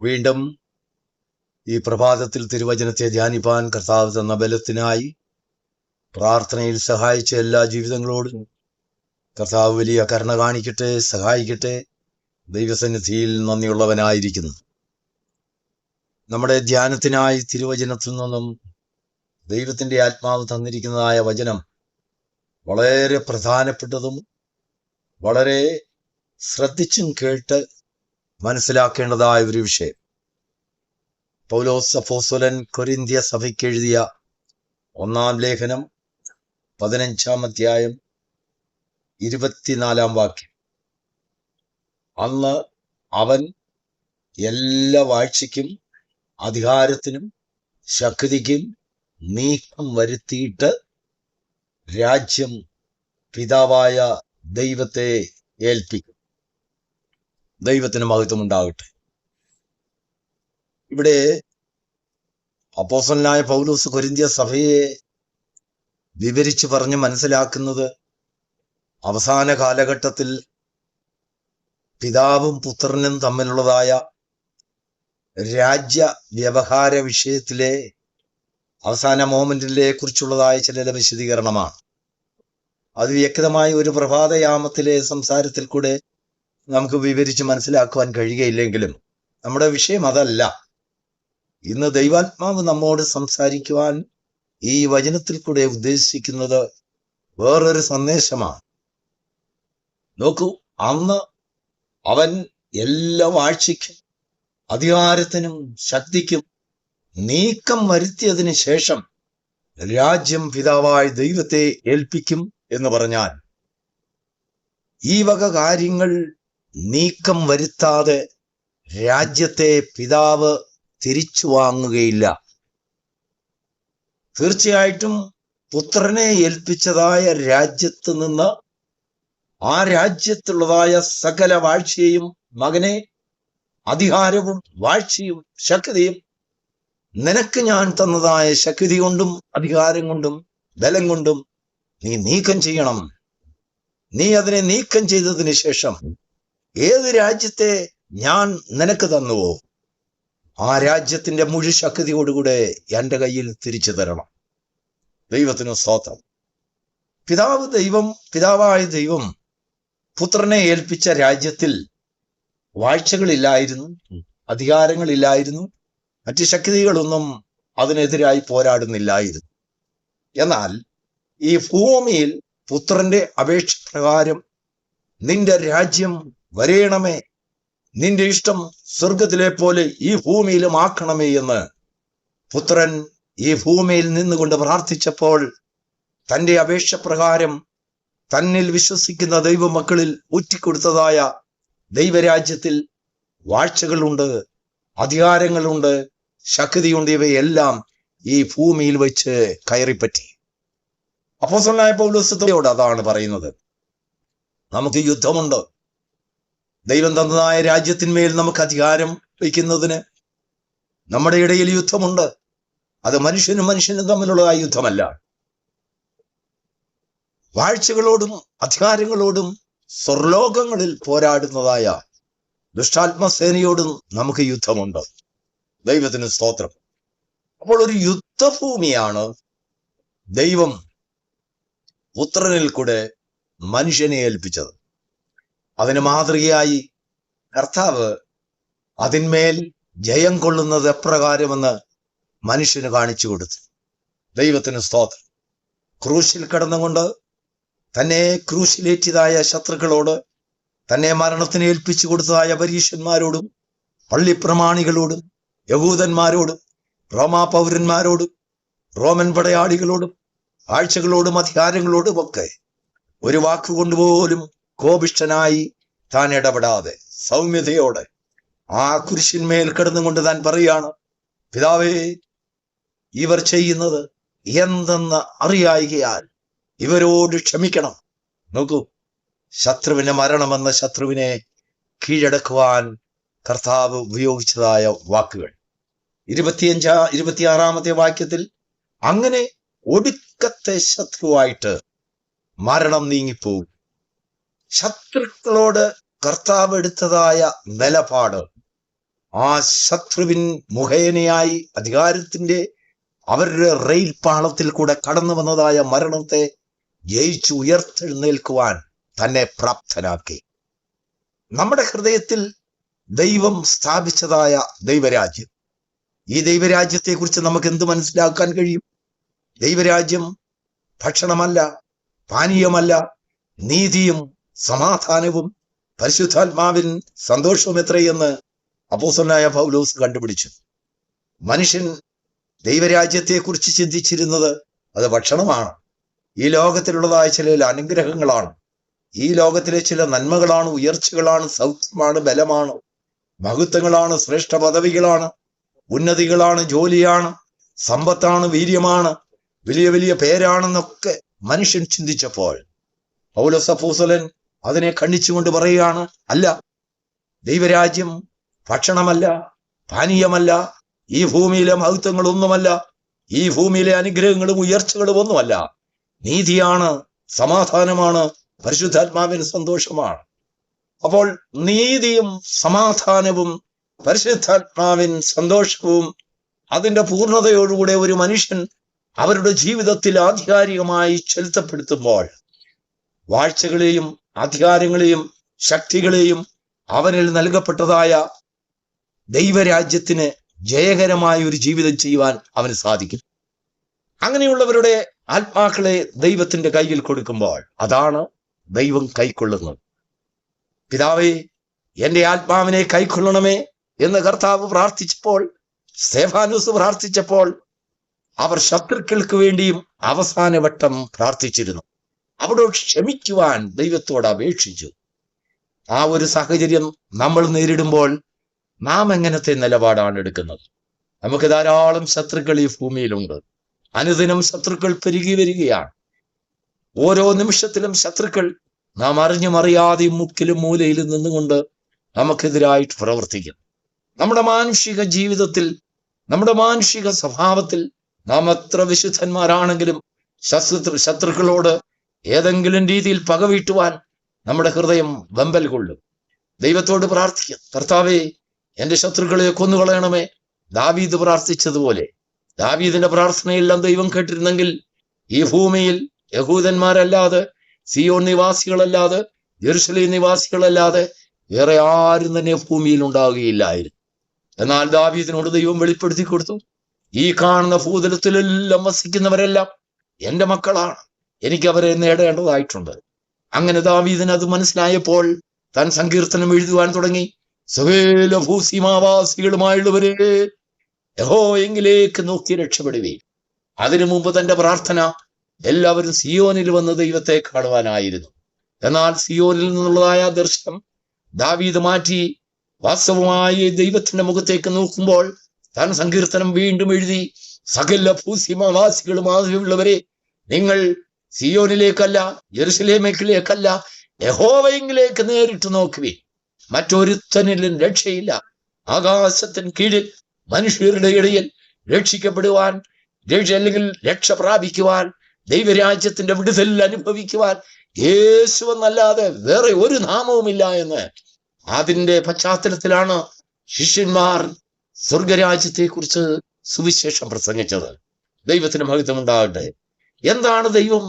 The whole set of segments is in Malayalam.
വീണ്ടും ഈ പ്രഭാതത്തിൽ തിരുവചനത്തെ ധ്യാനിപ്പാൻ കർത്താവ് തന്ന ബലത്തിനായി പ്രാർത്ഥനയിൽ സഹായിച്ച എല്ലാ ജീവിതങ്ങളോടും കർത്താവ് വലിയ കരുണ കാണിക്കട്ടെ, സഹായിക്കട്ടെ. ദൈവസന്നിധിയിൽ നന്ദിയുള്ളവനായിരിക്കുന്നു. നമ്മുടെ ധ്യാനത്തിനായി തിരുവചനത്തിൽ നിന്നും ദൈവത്തിന്റെ ആത്മാവ് തന്നിരിക്കുന്നതായ വചനം വളരെ പ്രധാനപ്പെട്ടതും വളരെ ശ്രദ്ധിച്ചും കേട്ട് മനസ്സിലാക്കേണ്ടതായ ഒരു വിഷയം. പൗലോസ് അപ്പോസ്തലൻ കൊരിന്ത്യ സഭയ്ക്ക് എഴുതിയ 1-ാം ലേഖനം 15-ാം അധ്യായം 24-ാം വാക്യം. അന്ന് അവൻ എല്ലാ വാഴ്ചയ്ക്കും അധികാരത്തിനും ശക്തിക്കും നീക്കം വരുത്തിയിട്ട് രാജ്യം പിതാവായ ദൈവത്തെ ഏൽപ്പിക്കും. ദൈവത്തിന് മഹത്വം ഉണ്ടാകട്ടെ. ഇവിടെ അപ്പോസ്തലനായ പൗലോസ് കൊരിന്ത്യ സഭയെ വിവരിച്ചു പറഞ്ഞ് മനസ്സിലാക്കുന്നത് അവസാന കാലഘട്ടത്തിൽ പിതാവും പുത്രനും തമ്മിലുള്ളതായ രാജ്യ വ്യവഹാര വിഷയത്തിലെ അവസാന മോമെന്റിലെ കുറിച്ചുള്ളതായ ചില വിശദീകരണമാണ്. അത് വ്യക്തമായ ഒരു പ്രഭാതയാമത്തിലെ സംസാരത്തിൽ കൂടെ നമുക്ക് വിവരിച്ച് മനസ്സിലാക്കുവാൻ കഴിയുകയില്ലെങ്കിലും നമ്മുടെ വിഷയം അതല്ല. ഇന്ന് ദൈവാത്മാവ് നമ്മോട് സംസാരിക്കുവാൻ ഈ വചനത്തിൽ കൂടെ ഉദ്ദേശിക്കുന്നത് വേറൊരു സന്ദേശമാണ്. നോക്കൂ, അന്ന് അവൻ എല്ലാ വാഴ്ചയ്ക്കും അധികാരത്തിനും ശക്തിക്കും നീക്കം വരുത്തിയതിന് ശേഷം രാജ്യം പിതാവായ ദൈവത്തെ ഏൽപ്പിക്കും എന്ന് പറഞ്ഞാൽ ഈ വക കാര്യങ്ങൾ നീക്കം വരുത്താതെ രാജ്യത്തെ പിതാവ് തിരിച്ചു വാങ്ങുകയില്ല. തീർച്ചയായിട്ടും പുത്രനെ ഏൽപ്പിച്ചതായ രാജ്യത്ത് നിന്ന് ആ രാജ്യത്തുള്ളതായ സകല വാഴ്ചയും മകനെ അധികാരവും വാഴ്ചയും ശക്തിയും നിനക്ക് ഞാൻ തന്നതായ ശക്തി കൊണ്ടും അധികാരം കൊണ്ടും ബലം കൊണ്ടും നീ നീക്കം ചെയ്യണം. നീ അതിനെ നീക്കം ചെയ്തതിന് ശേഷം ഏത് രാജ്യത്തെ ഞാൻ നിനക്ക് തന്നുവോ ആ രാജ്യത്തിന്റെ മുഴു ശക്തിയോടുകൂടെ എന്റെ കയ്യിൽ തിരിച്ചു തരണം. ദൈവത്തിന് സ്തോത്രം. പിതാവായ ദൈവം പുത്രനെ ഏൽപ്പിച്ച രാജ്യത്തിൽ വാഴ്ചകളില്ലായിരുന്നു, അധികാരങ്ങളില്ലായിരുന്നു, മറ്റ് ശക്തികളൊന്നും അതിനെതിരായി പോരാടുന്നില്ലായിരുന്നു. എന്നാൽ ഈ ഭൂമിയിൽ പുത്രന്റെ അപേക്ഷ പ്രകാരം നിന്റെ രാജ്യം വരേണമേ, നിന്റെ ഇഷ്ടം സ്വർഗത്തിലെ പോലെ ഈ ഭൂമിയിലും ആക്കണമേ എന്ന് പുത്രൻ ഈ ഭൂമിയിൽ നിന്നുകൊണ്ട് പ്രാർത്ഥിച്ചപ്പോൾ തന്റെ അപേക്ഷ പ്രകാരം തന്നിൽ വിശ്വസിക്കുന്ന ദൈവമക്കളിൽ ഊറ്റിക്കൊടുത്തതായ ദൈവരാജ്യത്തിൽ വാഴ്ചകളുണ്ട്, അധികാരങ്ങളുണ്ട്, ശക്തിയുണ്ട്. ഇവയെല്ലാം ഈ ഭൂമിയിൽ വെച്ച് കയറിപ്പറ്റി. അപ്പോസ്തലനായ പൗലോസ് അതാണ് പറയുന്നത്. നമുക്ക് യുദ്ധമുണ്ട്. ദൈവം തന്നതായ രാജ്യത്തിന്മേൽ നമുക്ക് അധികാരം വയ്ക്കുന്നതിന് നമ്മുടെ ഇടയിൽ യുദ്ധമുണ്ട്. അത് മനുഷ്യനും തമ്മിലുള്ള യുദ്ധമല്ല. വാഴ്ചകളോടും അധികാരങ്ങളോടും സ്വർലോകങ്ങളിൽ പോരാടുന്നതായ ദുഷ്ടാത്മസേനയോടും നമുക്ക് യുദ്ധമുണ്ട്. ദൈവത്തിന് സ്തോത്രം. അപ്പോൾ ഒരു യുദ്ധഭൂമിയാണ് ദൈവം പുത്രനിൽ കൂടെ മനുഷ്യനെ ഏൽപ്പിച്ചത്. അതിന് മാതൃകയായി കർത്താവ് അതിന്മേൽ ജയം കൊള്ളുന്നത് എപ്രകാരമെന്ന് മനുഷ്യന് കാണിച്ചു കൊടുത്തു. ദൈവത്തിന് സ്തോത്രം. ക്രൂശിൽ കിടന്നുകൊണ്ട് തന്നെ ക്രൂശിലേറ്റിയതായ ശത്രുക്കളോട്, തന്നെ മരണത്തിന് ഏൽപ്പിച്ചു കൊടുത്തതായ പരീശന്മാരോടും പള്ളിപ്രമാണികളോടും യഹൂദന്മാരോടും റോമാ പൗരന്മാരോടും റോമൻ പടയാളികളോടും ആഴ്ചകളോടും അധികാരങ്ങളോടും ഒക്കെ ഒരു വാക്കുകൊണ്ടുപോലും കോപിഷ്ഠനായി താൻ ഇടപെടാതെ സൗമ്യതയോടെ ആ കുരിശിന്മേൽ കിടന്നുകൊണ്ട് താൻ പറയാണ്, പിതാവേ, ഇവർ ചെയ്യുന്നത് എന്തെന്ന് അറിയായികയാൽ ഇവരോട് ക്ഷമിക്കണം. നോക്കൂ, ശത്രുവിനെ മരണമെന്ന ശത്രുവിനെ കീഴടക്കുവാൻ കർത്താവ് ഉപയോഗിച്ചതായ വാക്കുകൾ. 26-ാമത്തെ വാക്യത്തിൽ അങ്ങനെ ഒടുക്കത്തെ ശത്രുവായിട്ട് മരണം നീങ്ങിപ്പോകും. ശത്രുക്കളോട് കർത്താവ് എടുത്തതായ നിലപാട് ആ ശത്രുവിൻ മുഖേനയായി അധികാരത്തിന്റെ അവരുടെ റെയിൽ പാളത്തിൽ കൂടെ കടന്നു വന്നതായ മരണത്തെ ജയിച്ചു ഉയർത്തെഴുന്നേൽക്കുവാൻ തന്നെ പ്രാപ്തനാക്കി. നമ്മുടെ ഹൃദയത്തിൽ ദൈവം സ്ഥാപിച്ചതായ ദൈവരാജ്യം, ഈ ദൈവരാജ്യത്തെക്കുറിച്ച് നമുക്ക് എന്ത് മനസ്സിലാക്കാൻ കഴിയും? ദൈവരാജ്യം ഭക്ഷണമല്ല, പാനീയമല്ല, നീതിയും സമാധാനവും പരിശുദ്ധാത്മാവിൻ സന്തോഷവും എത്രയെന്ന് അപ്പോസ്തലനായ പൗലോസ് കണ്ടുപിടിച്ചു. മനുഷ്യൻ ദൈവരാജ്യത്തെക്കുറിച്ച് ചിന്തിച്ചിരുന്നത് അത് ഭക്ഷണമാണ്, ഈ ലോകത്തിലുള്ളതായ ചില അനുഗ്രഹങ്ങളാണ്, ഈ ലോകത്തിലെ ചില നന്മകളാണ്, ഉയർച്ചകളാണ്, സൗഖ്യമാണ്, ബലമാണ്, മഹത്വങ്ങളാണ്, ശ്രേഷ്ഠ പദവികളാണ്, ഉന്നതികളാണ്, ജോലിയാണ്, സമ്പത്താണ്, വീര്യമാണ്, വലിയ വലിയ പേരാണെന്നൊക്കെ മനുഷ്യൻ ചിന്തിച്ചപ്പോൾ പൗലോസ് അപ്പോസ്തലൻ അതിനെ ഖണ്ഡിച്ചുകൊണ്ട് പറയുകയാണ്, അല്ല, ദൈവരാജ്യം ഭക്ഷണമല്ല, പാനീയമല്ല, ഈ ഭൂമിയിലെ മഹത്വങ്ങളൊന്നുമല്ല, ഈ ഭൂമിയിലെ അനുഗ്രഹങ്ങളും ഉയർച്ചകളും ഒന്നുമല്ല. നീതിയാണ്, സമാധാനമാണ്, പരിശുദ്ധാത്മാവിന് സന്തോഷമാണ്. അപ്പോൾ നീതിയും സമാധാനവും പരിശുദ്ധാത്മാവിൻ സന്തോഷവും അതിന്റെ പൂർണ്ണതയോടുകൂടെ ഒരു മനുഷ്യൻ അവരുടെ ജീവിതത്തിൽ ആധികാരികമായി ചെലുത്തപ്പെടുത്തുമ്പോൾ വാഴ്ചകളെയും അധികാരങ്ങളെയും ശക്തികളെയും അവനിൽ നൽകപ്പെട്ടതായ ദൈവരാജ്യത്തിന് ജയകരമായ ഒരു ജീവിതം ചെയ്യുവാൻ അവന് സാധിക്കും. അങ്ങനെയുള്ളവരുടെ ആത്മാക്കളെ ദൈവത്തിന്റെ കയ്യിൽ കൊടുക്കുമ്പോൾ അതാണ് ദൈവം കൈക്കൊള്ളുന്നത്. പിതാവേ, എന്റെ ആത്മാവിനെ കൈക്കൊള്ളണമേ എന്ന് കർത്താവ് പ്രാർത്ഥിച്ചപ്പോൾ, സ്തെഫാനോസ് പ്രാർത്ഥിച്ചപ്പോൾ അവർ ശത്രുക്കൾക്ക് വേണ്ടിയും അവസാനവട്ടം പ്രാർത്ഥിച്ചിരുന്നു. അവിടെ ക്ഷമിക്കുവാൻ ദൈവത്തോട് അപേക്ഷിച്ചു. ആ ഒരു സാഹചര്യം നമ്മൾ നേരിടുമ്പോൾ നാം എങ്ങനത്തെ നിലപാടാണ് എടുക്കുന്നത്? നമുക്ക് ധാരാളം ശത്രുക്കൾ ഈ ഭൂമിയിലുണ്ട്. അനുദിനം ശത്രുക്കൾ പെരുകി വരികയാണ്. ഓരോ നിമിഷത്തിലും ശത്രുക്കൾ നാം അറിഞ്ഞും അറിയാതെയും മുക്കിലും മൂലയിലും നിന്നുകൊണ്ട് നമുക്കെതിരായിട്ട് പ്രവർത്തിക്കും. നമ്മുടെ മാനുഷിക ജീവിതത്തിൽ, നമ്മുടെ മാനുഷിക സ്വഭാവത്തിൽ നാം എത്ര വിശുദ്ധന്മാരാണെങ്കിലും ശത്രുക്കളോട് ഏതെങ്കിലും രീതിയിൽ പകവീട്ടുവാൻ നമ്മുടെ ഹൃദയം വെമ്പൽ കൊള്ളും. ദൈവത്തോട് പ്രാർത്ഥിക്കാം, കർത്താവേ, എന്റെ ശത്രുക്കളെ കൊന്നുകളയണമേ. ദാവീദ് പ്രാർത്ഥിച്ചതുപോലെ, ദാവീദിന്റെ പ്രാർത്ഥനയെല്ലാം ദൈവം കേട്ടിരുന്നെങ്കിൽ ഈ ഭൂമിയിൽ യഹൂദന്മാരല്ലാതെ, സിയോൻ നിവാസികളല്ലാതെ, യെരൂശലേം നിവാസികളല്ലാതെ വേറെ ആരും തന്നെ ഭൂമിയിൽ ഉണ്ടാവുകയില്ലായിരുന്നു. എന്നാൽ ദാവീദിനോട് ദൈവം വെളിപ്പെടുത്തി കൊടുത്തു, ഈ കാണുന്ന ഭൂതലത്തിലെല്ലാം വസിക്കുന്നവരെല്ലാം എന്റെ മക്കളാണ്, എനിക്ക് അവരെ നേടേണ്ടതായിട്ടുണ്ട്. അങ്ങനെ ദാവീദിന് അത് മനസ്സിലായപ്പോൾ താൻ സങ്കീർത്തനം എഴുതുവാൻ തുടങ്ങി. സകല ഭൂസീമാവാസികളുമായുള്ളവരെ യഹോവയിലേക്ക് നോക്കി രക്ഷപ്പെടുകയും. അതിനു മുമ്പ് തന്റെ പ്രാർത്ഥന എല്ലാവരും സിയോനിൽ വന്ന് ദൈവത്തെ കാണുവാനായിരുന്നു. എന്നാൽ സിയോനിൽ നിന്നുള്ളതായ ദർശനം ദാവീദ് മാറ്റി വാസ്തവമായി ദൈവത്തിന്റെ മുഖത്തേക്ക് നോക്കുമ്പോൾ താൻ സങ്കീർത്തനം വീണ്ടും എഴുതി, സകല ഭൂസീമാവാസികളുമായുള്ളവരെ, നിങ്ങൾ സിയോനിലേക്കല്ല, യെരൂശലേമിലേക്കല്ല, യഹോവയിലേക്ക് നേരിട്ട് നോക്കുവിൻ. മറ്റൊരുത്തനിലും രക്ഷയില്ല. ആകാശത്തിന് കീഴിൽ മനുഷ്യരുടെ ഇടയിൽ രക്ഷിക്കപ്പെടുവാൻ, അല്ലെങ്കിൽ രക്ഷ പ്രാപിക്കുവാൻ, ദൈവരാജ്യത്തിന്റെ വിടുതൽ അനുഭവിക്കുവാൻ യേശു എന്നല്ലാതെ വേറെ ഒരു നാമവുമില്ല എന്ന് അതിന്റെ പശ്ചാത്തലത്തിലാണ് ശിഷ്യന്മാർ സ്വർഗരാജ്യത്തെ കുറിച്ച് സുവിശേഷം പ്രസംഗിച്ചത്. ദൈവത്തിന് മഹത്വം ഉണ്ടാകട്ടെ. എന്താണ് ദൈവം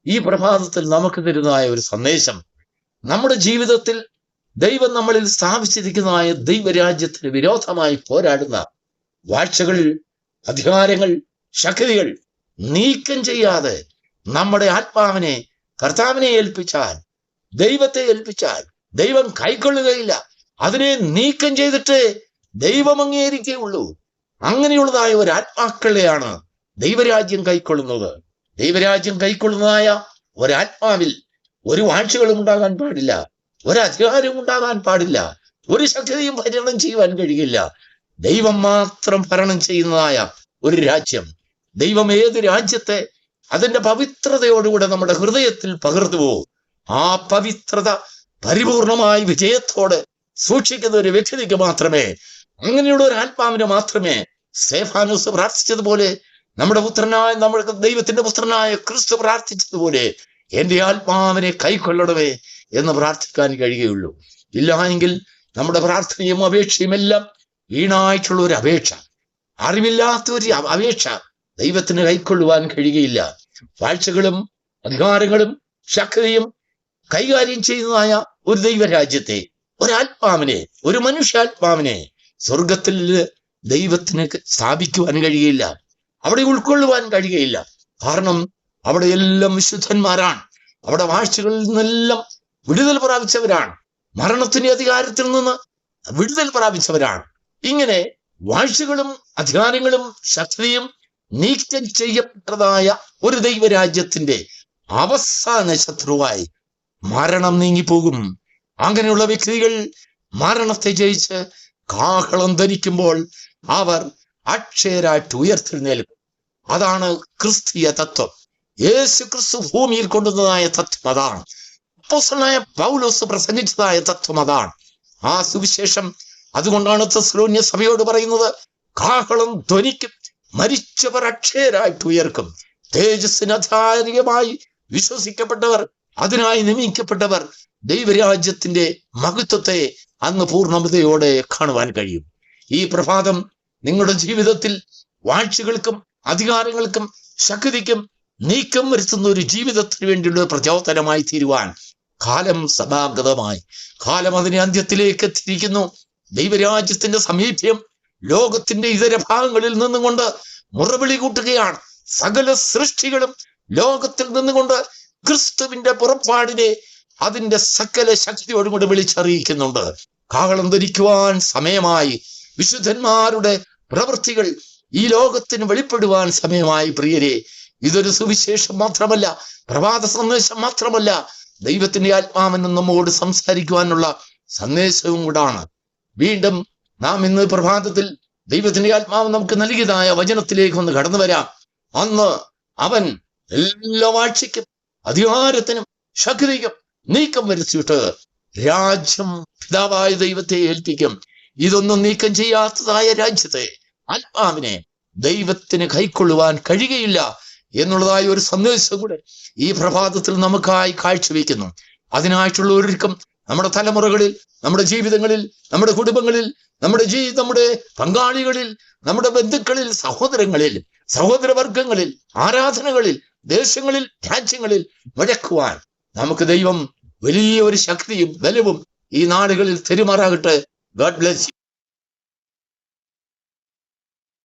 ഈ പ്രഭാതത്തിൽ നമുക്ക് തരുന്നതായ ഒരു സന്ദേശം? നമ്മുടെ ജീവിതത്തിൽ ദൈവം നമ്മളിൽ സ്ഥാപിച്ചിരിക്കുന്നതായ ദൈവരാജ്യത്തിന് വിരോധമായി പോരാടുന്ന വാഴ്ചകൾ, അധികാരങ്ങൾ, ശക്തികൾ നീക്കം ചെയ്യാതെ നമ്മുടെ ആത്മാവിനെ കർത്താവിനെ ഏൽപ്പിച്ചാൽ, ദൈവത്തെ ഏൽപ്പിച്ചാൽ ദൈവം കൈക്കൊള്ളുകയില്ല. അതിനെ നീക്കം ചെയ്തിട്ട് ദൈവം അംഗീകരിക്കുകയുള്ളൂ. അങ്ങനെയുള്ളതായ ഒരു ആത്മാക്കളെയാണ് ദൈവരാജ്യം കൈക്കൊള്ളുന്നത്. ദൈവരാജ്യം കൈക്കൊള്ളുന്നതായ ഒരാത്മാവിൽ ഒരു വാഴ്ചകളും ഉണ്ടാകാൻ പാടില്ല, ഒരധികാരവും ഉണ്ടാകാൻ പാടില്ല, ഒരു ശക്തിയും ഭരണം ചെയ്യുവാൻ കഴിയില്ല. ദൈവം മാത്രം ഭരണം ചെയ്യുന്നതായ ഒരു രാജ്യം. ദൈവം ഏത് രാജ്യത്തെ അതിന്റെ പവിത്രതയോടുകൂടെ നമ്മുടെ ഹൃദയത്തിൽ പകർന്നുവോ, ആ പവിത്രത പരിപൂർണമായി വിജയത്തോടെ സൂക്ഷിക്കുന്ന ഒരു വ്യക്തിക്ക് മാത്രമേ, അങ്ങനെയുള്ള ഒരു ആത്മാവിന് മാത്രമേ സ്തെഫാനോസ് പ്രാർത്ഥിച്ചതുപോലെ, നമ്മുടെ ദൈവത്തിന്റെ പുത്രനായ ക്രിസ്തു പ്രാർത്ഥിച്ചതുപോലെ എന്റെ ആത്മാവിനെ കൈക്കൊള്ളണമേ എന്ന് പ്രാർത്ഥിക്കാൻ കഴിയുകയുള്ളൂ. ഇല്ല എങ്കിൽ നമ്മുടെ പ്രാർത്ഥനയും അപേക്ഷയും എല്ലാം വീണായിട്ടുള്ള ഒരു അപേക്ഷ, അറിവില്ലാത്ത ഒരു അപേക്ഷ ദൈവത്തിന് കൈക്കൊള്ളുവാൻ കഴിയുകയില്ല. വാഴ്ചകളും അധികാരങ്ങളും ശക്തിയും കൈകാര്യം ചെയ്യുന്നതായ ഒരു ദൈവരാജ്യത്തെ, ഒരാത്മാവിനെ, ഒരു മനുഷ്യാത്മാവിനെ സ്വർഗത്തിൽ ദൈവത്തിന് സ്ഥാപിക്കുവാൻ കഴിയുകയില്ല, അവിടെ ഉൾക്കൊള്ളുവാൻ കഴിയുകയില്ല. കാരണം അവിടെ എല്ലാം വിശുദ്ധന്മാരാണ്. അവിടെ വാഴ്ചകളിൽ നിന്നെല്ലാം വിടുതൽ പ്രാപിച്ചവരാണ്, മരണത്തിന്റെ അധികാരത്തിൽ നിന്ന് വിടുതൽ പ്രാപിച്ചവരാണ്. ഇങ്ങനെ വാഴ്ചകളും അധികാരങ്ങളും ശക്തിയും നീക്കം ചെയ്യപ്പെട്ടതായ ഒരു ദൈവരാജ്യത്തിന്റെ അവസാന ശത്രുവായി മരണം നീങ്ങിപ്പോകും. അങ്ങനെയുള്ള വ്യക്തികൾ മരണത്തെ ജയിച്ച് കാഹളം ധരിക്കുമ്പോൾ അവർ അക്ഷയരായിട്ട് ഉയർത്തെഴുന്നേൽക്കും. അതാണ് ക്രിസ്തീയ തത്വം. യേശു ക്രിസ്തു ഭൂമിയിൽ കൊണ്ടുവന്നതായ തത്വം അതാണ്. അപ്പോസ്തലനായ പൗലോസ് പ്രസംഗിച്ചതായ തത്വം അതാണ്. ആ സുവിശേഷം അതുകൊണ്ടാണ് തെസ്സലോനിയ സഭയോട് പറയുന്നത്, കാഹളം ധ്വനിക്കും, മരിച്ചവർ അക്ഷയരായിട്ട് ഉയർക്കും. തേജസ്സിന് അധാരികമായി വിശ്വസിക്കപ്പെട്ടവർ, അതിനായി നിയമിക്കപ്പെട്ടവർ ദൈവരാജ്യത്തിന്റെ മഹത്വത്തെ അന്ന് പൂർണ്ണതയോടെ കാണുവാൻ കഴിയും. ഈ പ്രഭാതം നിങ്ങളുടെ ജീവിതത്തിൽ വാഴ്ചകൾക്കും അധികാരങ്ങൾക്കും ശക്തിക്കും നീക്കം വരുത്തുന്ന ഒരു ജീവിതത്തിന് വേണ്ടിയുള്ള പ്രചോദനമായി തീരുവാൻ കാലം സമാഗതമായി. കാലം അതിന്റെ അന്ത്യത്തിലേക്ക് എത്തിയിരിക്കുന്നു. ദൈവരാജ്യത്തിന്റെ സമീപ്യം ലോകത്തിന്റെ ഇതര ഭാഗങ്ങളിൽ നിന്നുകൊണ്ട് മുറവിളി കൂട്ടുകയാണ്. സകല സൃഷ്ടികളും ലോകത്തിൽ നിന്നുകൊണ്ട് ക്രിസ്തുവിന്റെ പുറപ്പാടിനെ അതിന്റെ സകല ശക്തിയോടും കൂടി വിളിച്ചറിയിക്കുന്നുണ്ട്. കാഹളം ധരിക്കുവാൻ സമയമായി. വിശുദ്ധന്മാരുടെ പ്രവൃത്തികൾ ഈ ലോകത്തിന് വെളിപ്പെടുവാൻ സമയമായി. പ്രിയരെ, ഇതൊരു സുവിശേഷം മാത്രമല്ല, പ്രഭാത സന്ദേശം മാത്രമല്ല, ദൈവത്തിന്റെ ആത്മാവിന് നമ്മോട് സംസാരിക്കുവാനുള്ള സന്ദേശവും കൂടാണ്. വീണ്ടും നാം ഇന്ന് പ്രഭാതത്തിൽ ദൈവത്തിന്റെ ആത്മാവ് നമുക്ക് നൽകിയതായ വചനത്തിലേക്ക് ഒന്ന് കടന്നു വരാം. അന്ന് അവൻ എല്ലാ വാഴ്ചയ്ക്കും അധികാരത്തിനും ശക്തിക്കും നീക്കം വരുത്തിയിട്ട് രാജ്യം പിതാവായ ദൈവത്തെ ഏൽപ്പിക്കും. ഇതൊന്നും നീക്കം ചെയ്യാത്തതായ രാജ്യത്തെ, ആത്മാവിനെ ദൈവത്തിന് കൈക്കൊള്ളുവാൻ കഴിയുകയില്ല എന്നുള്ളതായ ഒരു സന്ദേശം കൂടെ ഈ പ്രഭാതത്തിൽ നമുക്കായി കാഴ്ചവെക്കുന്നു. അതിനായിട്ടുള്ള ഒരുക്കം നമ്മുടെ തലമുറകളിൽ, നമ്മുടെ ജീവിതങ്ങളിൽ, നമ്മുടെ കുടുംബങ്ങളിൽ, നമ്മുടെ പങ്കാളികളിൽ, നമ്മുടെ ബന്ധുക്കളിൽ, സഹോദരങ്ങളിൽ, സഹോദരവർഗങ്ങളിൽ, ആരാധനകളിൽ, ദേശങ്ങളിൽ, രാജ്യങ്ങളിൽ മുഴക്കുവാൻ നമുക്ക് ദൈവം വലിയ ഒരു ശക്തിയും ബലവും ഈ നാടുകളിൽ തെരുമാറാകട്ടെ. God bless you.